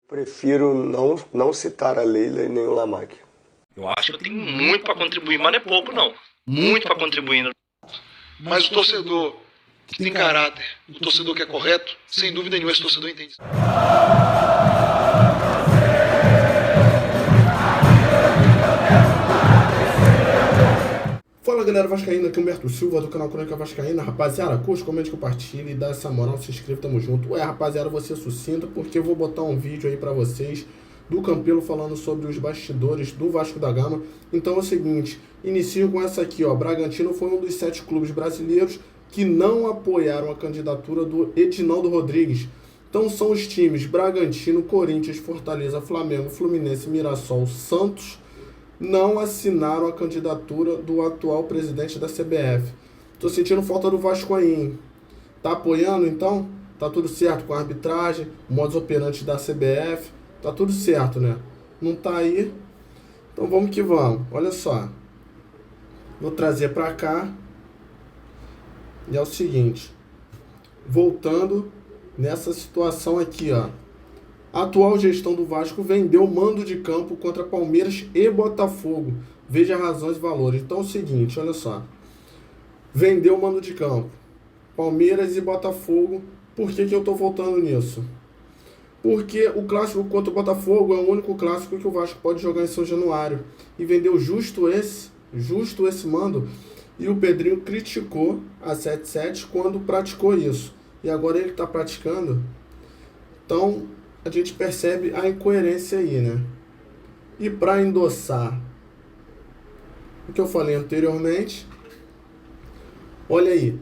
Prefiro não citar a Leila e nem o Lamac. Eu acho que eu tenho muito para contribuir, mas não é pouco não. Muito para contribuir. Mas o torcedor que tem caráter, o torcedor que é correto, sem dúvida nenhuma esse torcedor entende. Fala galera vascaína, aqui é Humberto Silva do canal Crônica Vascaína. Rapaziada, curte, comente, compartilhe e dá essa moral, se inscreva, tamo junto. Rapaziada, vou ser sucinto porque eu vou botar um vídeo aí pra vocês do Campelo falando sobre os bastidores do Vasco da Gama. Então é o seguinte, inicio com essa aqui, ó. Bragantino foi um dos 7 clubes brasileiros que não apoiaram a candidatura do Edinaldo Rodrigues. Então são os times Bragantino, Corinthians, Fortaleza, Flamengo, Fluminense, Mirassol, Santos, não assinaram a candidatura do atual presidente da CBF. Tô sentindo falta do Vasco aí, hein? Tá apoiando então? Tá tudo certo com a arbitragem, o modus operandi da CBF, tá tudo certo, né? Não tá aí? Então vamos que vamos. Olha só. Vou trazer pra cá. E é o seguinte. Voltando nessa situação aqui, ó. A atual gestão do Vasco vendeu o mando de campo contra Palmeiras e Botafogo. Veja razões e valores. Então é o seguinte, olha só. Vendeu o mando de campo. Palmeiras e Botafogo. Por que eu estou voltando nisso? Porque o clássico contra o Botafogo é o único clássico que o Vasco pode jogar em São Januário. E vendeu justo esse mando. E o Pedrinho criticou a 77 quando praticou isso. E agora ele está praticando. Então a gente percebe a incoerência aí, né? E para endossar o que eu falei anteriormente, olha aí,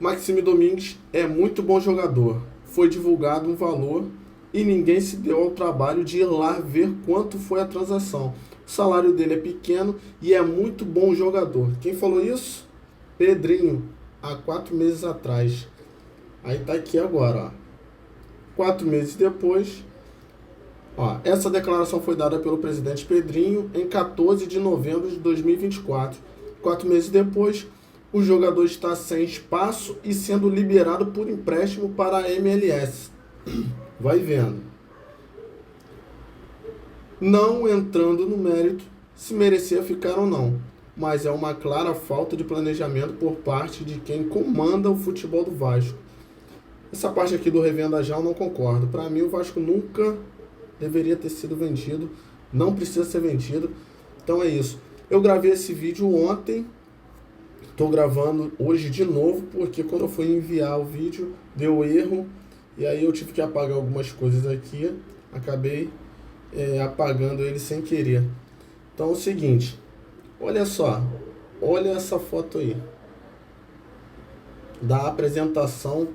Maxime Domingues é muito bom jogador. Foi divulgado um valor e ninguém se deu ao trabalho de ir lá ver quanto foi a transação. O salário dele é pequeno e é muito bom jogador. Quem falou isso? Pedrinho, há 4 meses atrás. Aí tá aqui agora, ó. 4 meses depois, ó, essa declaração foi dada pelo presidente Pedrinho em 14 de novembro de 2024. 4 meses depois, o jogador está sem espaço e sendo liberado por empréstimo para a MLS. Vai vendo. Não entrando no mérito se merecia ficar ou não, mas é uma clara falta de planejamento por parte de quem comanda o futebol do Vasco. Essa parte aqui do revenda já eu não concordo. Para mim o Vasco nunca deveria ter sido vendido. Não precisa ser vendido. Então é isso. Eu gravei esse vídeo ontem. Estou gravando hoje de novo. Porque quando eu fui enviar o vídeo deu erro. E aí eu tive que apagar algumas coisas aqui. Acabei apagando ele sem querer. Então é o seguinte. Olha só. Olha essa foto aí. Da apresentação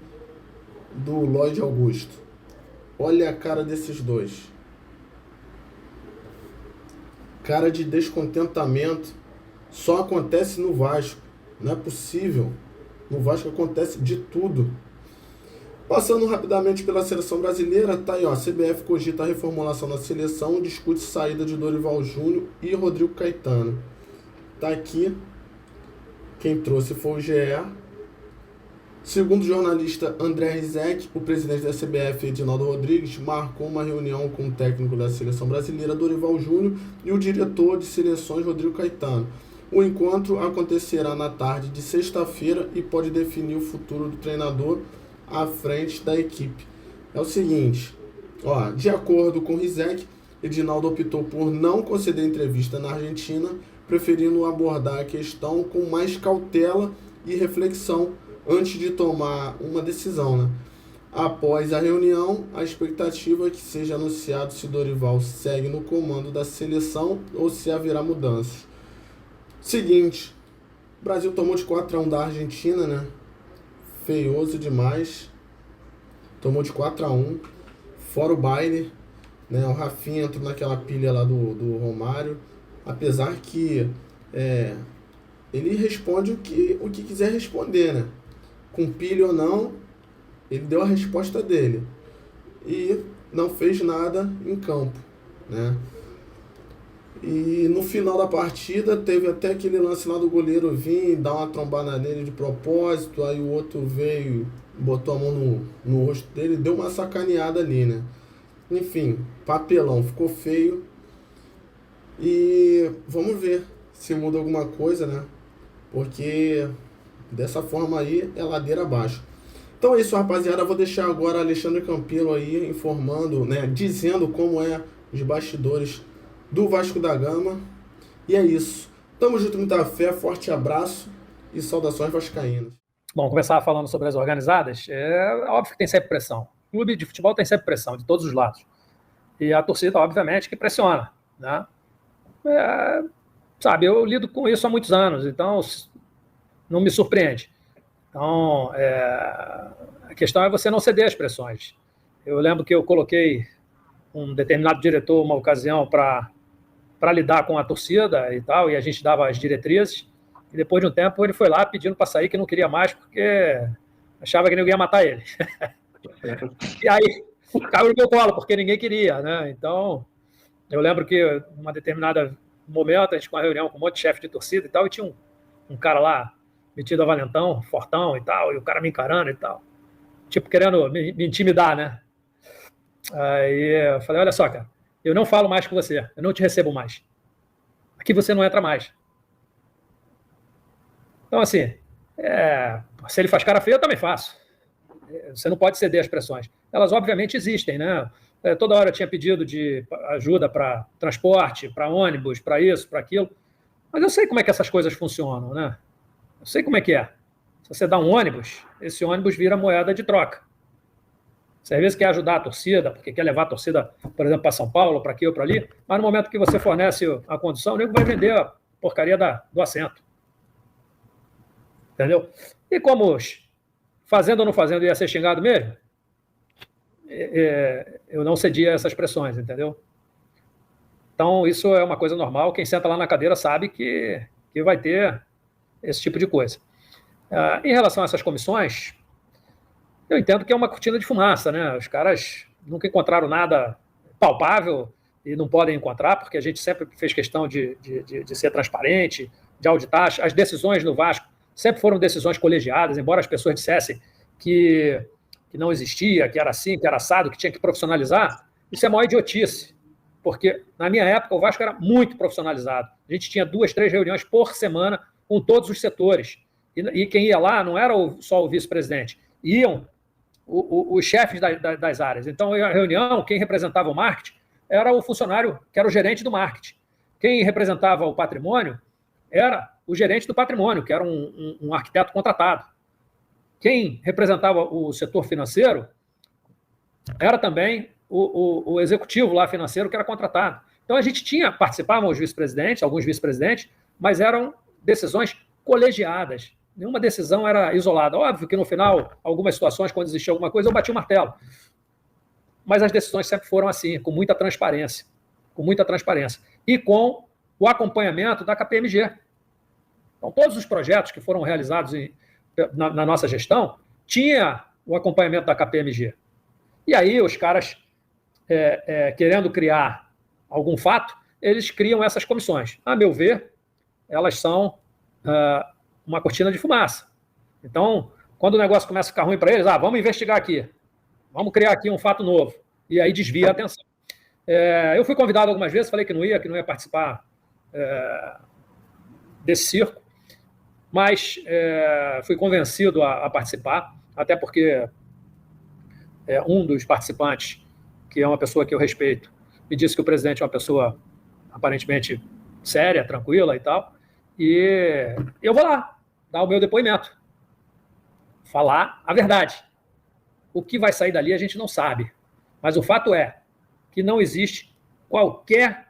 do Lloyd Augusto. Olha a cara desses dois. Cara de descontentamento. Só acontece no Vasco. Não é possível. No Vasco acontece de tudo. Passando rapidamente pela seleção brasileira, tá aí, ó. A CBF cogita a reformulação da seleção, discute saída de Dorival Júnior e Rodrigo Caetano. Tá aqui. Quem trouxe foi o GE. Segundo o jornalista André Rizek, o presidente da CBF, Edinaldo Rodrigues, marcou uma reunião com o técnico da seleção brasileira, Dorival Júnior, e o diretor de seleções, Rodrigo Caetano. O encontro acontecerá na tarde de sexta-feira e pode definir o futuro do treinador à frente da equipe. É o seguinte, ó, de acordo com Rizek, Edinaldo optou por não conceder entrevista na Argentina, preferindo abordar a questão com mais cautela e reflexão antes de tomar uma decisão, né? Após a reunião, a expectativa é que seja anunciado se Dorival segue no comando da seleção ou se haverá mudanças. Seguinte, o Brasil tomou de 4-1 da Argentina, né? Feioso demais. Tomou de 4-1. Fora o baile, né? O Rafinha entrou naquela pilha lá do Romário. Apesar que ele responde o que quiser responder, né? Com pilha ou não, ele deu a resposta dele. E não fez nada em campo, né? E no final da partida teve até aquele lance lá do goleiro vir dar uma trombada nele de propósito, aí o outro veio, botou a mão no rosto dele, deu uma sacaneada ali, né? Enfim, papelão, ficou feio. E vamos ver se muda alguma coisa, né? Porque dessa forma aí é ladeira abaixo. Então é isso, rapaziada. Eu vou deixar agora Alexandre Campelo aí informando, né? Dizendo como é os bastidores do Vasco da Gama. E é isso. Tamo junto, muita fé, forte abraço e saudações vascaínas. Bom, começar falando sobre as organizadas. É óbvio que tem sempre pressão. O clube de futebol tem sempre pressão, de todos os lados. E a torcida, obviamente, que pressiona, né? Sabe, eu lido com isso há muitos anos, então não me surpreende. Então, a questão é você não ceder às pressões. Eu lembro que eu coloquei um determinado diretor uma ocasião para lidar com a torcida e tal, e a gente dava as diretrizes, e depois de um tempo ele foi lá pedindo para sair, que não queria mais, porque achava que ninguém ia matar ele. E aí, caiu no meu colo, porque ninguém queria, né? Então, eu lembro que, numa determinada momento, a gente com uma reunião com um monte de chefe de torcida e tal, e tinha um cara lá, metido a valentão, fortão e tal, e o cara me encarando e tal. Tipo, querendo me intimidar, né? Aí eu falei, olha só, cara, eu não falo mais com você, eu não te recebo mais. Aqui você não entra mais. Então, assim, se ele faz cara feia, eu também faço. Você não pode ceder às pressões. Elas, obviamente, existem, né? Toda hora eu tinha pedido de ajuda para transporte, para ônibus, para isso, para aquilo. Mas eu sei como é que essas coisas funcionam, né? Eu sei como é que é. Se você dá um ônibus, esse ônibus vira moeda de troca. Você às vezes quer ajudar a torcida, porque quer levar a torcida, por exemplo, para São Paulo, para aqui ou para ali, mas no momento que você fornece a condução, o nego vai vender a porcaria do assento. Entendeu? E como fazendo ou não fazendo ia ser xingado mesmo, eu não cedia essas pressões, entendeu? Então, isso é uma coisa normal. Quem senta lá na cadeira sabe que vai ter esse tipo de coisa. Em relação a essas comissões, eu entendo que é uma cortina de fumaça, né? Os caras nunca encontraram nada palpável e não podem encontrar, porque a gente sempre fez questão de ser transparente, de auditar. As decisões no Vasco sempre foram decisões colegiadas, embora as pessoas dissessem que não existia, que era assim, que era assado, que tinha que profissionalizar. Isso é maior idiotice, porque na minha época o Vasco era muito profissionalizado. A gente tinha 2, 3 reuniões por semana com todos os setores. E quem ia lá não era só o vice-presidente, iam os chefes das áreas. Então, a reunião, quem representava o marketing era o funcionário, que era o gerente do marketing. Quem representava o patrimônio era o gerente do patrimônio, que era um arquiteto contratado. Quem representava o setor financeiro era também o executivo lá financeiro, que era contratado. Então, a gente participavam os vice-presidentes, alguns vice-presidentes, mas eram decisões colegiadas. Nenhuma decisão era isolada. Óbvio que, no final, algumas situações, quando existia alguma coisa, eu bati o martelo. Mas as decisões sempre foram assim, com muita transparência. Com muita transparência. E com o acompanhamento da KPMG. Então, todos os projetos que foram realizados na nossa gestão tinha o acompanhamento da KPMG. E aí, os caras, querendo criar algum fato, eles criam essas comissões. A meu ver, elas são uma cortina de fumaça. Então, quando o negócio começa a ficar ruim para eles, vamos investigar aqui, vamos criar aqui um fato novo, e aí desvia a atenção. Eu fui convidado algumas vezes, falei que não ia participar desse circo, mas fui convencido a participar, até porque um dos participantes, que é uma pessoa que eu respeito, me disse que o presidente é uma pessoa aparentemente séria, tranquila e tal, e eu vou lá dar o meu depoimento, falar a verdade. O que vai sair dali a gente não sabe, mas o fato é que não existe qualquer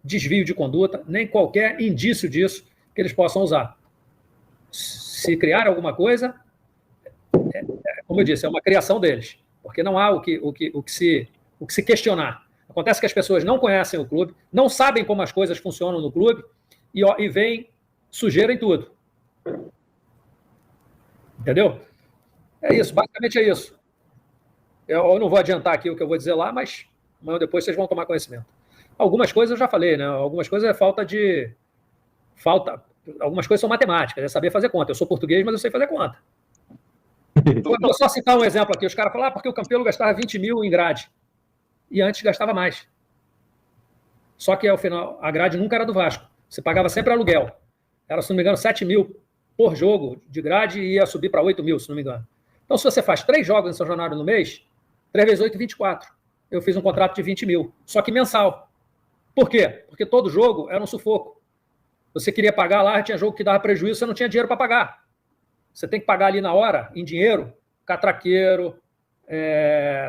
desvio de conduta, nem qualquer indício disso que eles possam usar. Se criar alguma coisa, como eu disse, é uma criação deles, porque não há o que se questionar. Acontece que as pessoas não conhecem o clube, não sabem como as coisas funcionam no clube e veem sujeira em tudo. Entendeu? É isso, basicamente é isso. Eu não vou adiantar aqui o que eu vou dizer lá, mas amanhã ou depois vocês vão tomar conhecimento. Algumas coisas eu já falei, né? Algumas coisas é algumas coisas são matemáticas, é saber fazer conta. Eu sou português, mas eu sei fazer conta. Vou só citar um exemplo aqui. Os caras falam, porque o Campelo gastava 20 mil em grade. e antes gastava mais. Só que, ao final, a grade nunca era do Vasco. Você pagava sempre aluguel. Era, se não me engano, 7 mil por jogo de grade e ia subir para 8 mil, se não me engano. Então, se você faz 3 jogos em São Januário no mês, 3 vezes 8, 24. Eu fiz um contrato de 20 mil, só que mensal. Por quê? Porque todo jogo era um sufoco. Você queria pagar lá, tinha jogo que dava prejuízo, você não tinha dinheiro para pagar. Você tem que pagar ali na hora, em dinheiro, catraqueiro,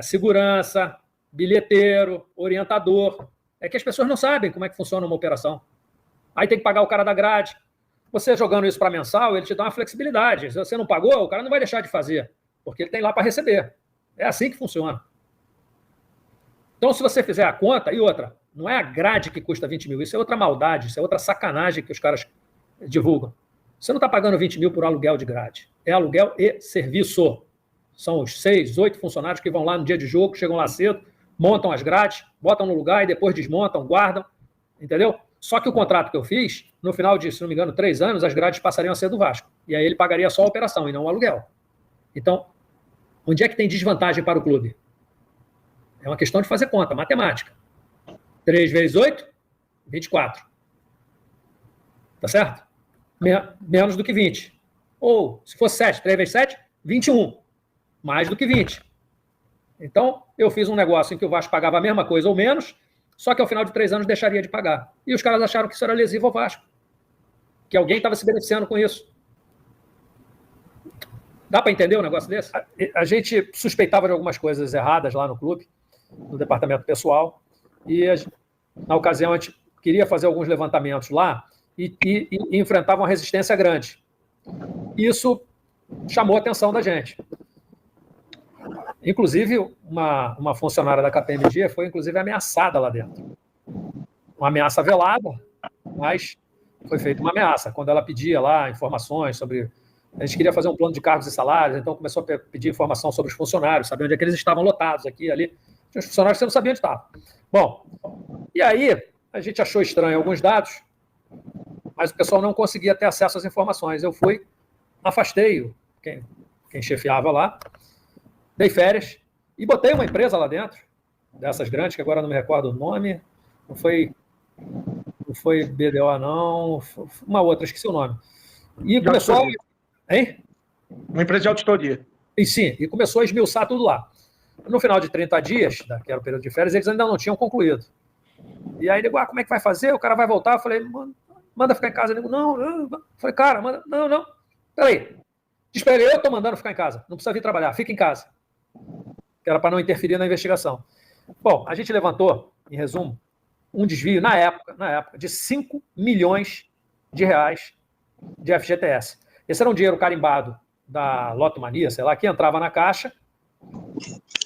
segurança, bilheteiro, orientador. É que as pessoas não sabem como é que funciona uma operação. Aí tem que pagar o cara da grade. Você jogando isso para mensal, ele te dá uma flexibilidade. Se você não pagou, o cara não vai deixar de fazer, porque ele tem lá para receber. É assim que funciona. Então, se você fizer a conta, e outra, não é a grade que custa 20 mil, isso é outra maldade, isso é outra sacanagem que os caras divulgam. Você não está pagando 20 mil por aluguel de grade. É aluguel e serviço. São os 6, 8 funcionários que vão lá no dia de jogo, chegam lá cedo, montam as grades, botam no lugar e depois desmontam, guardam, entendeu? Só que o contrato que eu fiz, no final de, se não me engano, 3 anos, as grades passariam a ser do Vasco. E aí ele pagaria só a operação e não o aluguel. Então, onde é que tem desvantagem para o clube? É uma questão de fazer conta, matemática. 3 vezes 8, 24. Tá certo? Menos do que 20. Ou, se fosse 7, 3 vezes 7, 21. Mais do que 20. Então, eu fiz um negócio em que o Vasco pagava a mesma coisa ou menos, só que ao final de 3 anos deixaria de pagar. E os caras acharam que isso era lesivo ao Vasco. Que alguém estava se beneficiando com isso. Dá para entender um negócio desse? A gente suspeitava de algumas coisas erradas lá no clube, no departamento pessoal, e na ocasião a gente queria fazer alguns levantamentos lá e enfrentava uma resistência grande. Isso chamou a atenção da gente. Inclusive, uma funcionária da KPMG foi, inclusive, ameaçada lá dentro. Uma ameaça velada, mas foi feita uma ameaça. Quando ela pedia lá informações sobre... A gente queria fazer um plano de cargos e salários, então começou a pedir informação sobre os funcionários, saber onde é que eles estavam lotados, aqui e ali. Tinha os funcionários que você não sabia onde estavam. Bom, e aí a gente achou estranho alguns dados, mas o pessoal não conseguia ter acesso às informações. Eu fui, afastei quem chefiava lá, dei férias e botei uma empresa lá dentro, dessas grandes, que agora não me recordo o nome, não foi BDO não, uma outra, esqueci o nome. E começou... Hein? Uma empresa de auditoria. E sim, e começou a esmiuçar tudo lá. No final de 30 dias, que era o período de férias, eles ainda não tinham concluído. E aí, digo, como é que vai fazer? O cara vai voltar? Eu falei, manda ficar em casa. Eu digo, não. Falei, cara, não. Peraí, espere, eu estou mandando ficar em casa. Não precisa vir trabalhar, fica em casa. Que era para não interferir na investigação. Bom, a gente levantou, em resumo, um desvio, na época, de 5 milhões de reais de FGTS. Esse era um dinheiro carimbado da Lotomania, sei lá, que entrava na caixa,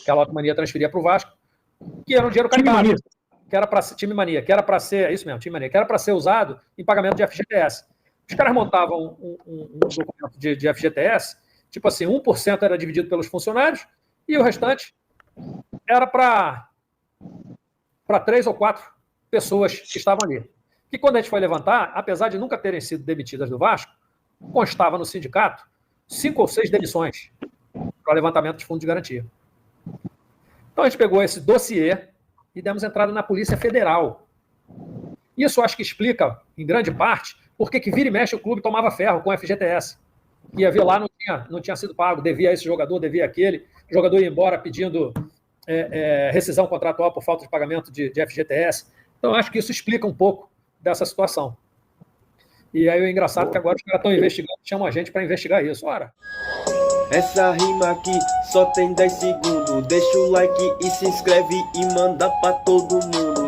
que a Lotomania transferia para o Vasco, que era um dinheiro carimbado, que era para ser Time Mania, que era para ser, isso mesmo, Time Mania, que era para ser usado em pagamento de FGTS. Os caras montavam um documento de FGTS, tipo assim, 1% era dividido pelos funcionários e o restante era para 3 ou 4 pessoas que estavam ali. Que quando a gente foi levantar, apesar de nunca terem sido demitidas do Vasco, constava no sindicato 5 ou 6 demissões para levantamento de fundo de garantia. Então a gente pegou esse dossiê e demos entrada na Polícia Federal. Isso acho que explica, em grande parte, por que vira e mexe o clube tomava ferro com o FGTS. Ia ver lá, não tinha sido pago, devia a esse jogador, devia aquele, o jogador ia embora pedindo rescisão contratual por falta de pagamento de FGTS. Então acho que isso explica um pouco dessa situação. E aí o engraçado é que agora os caras estão investigando, chamam a gente para investigar isso. Ora. Essa rima aqui só tem 10 segundos. Deixa o like e se inscreve e manda pra todo mundo.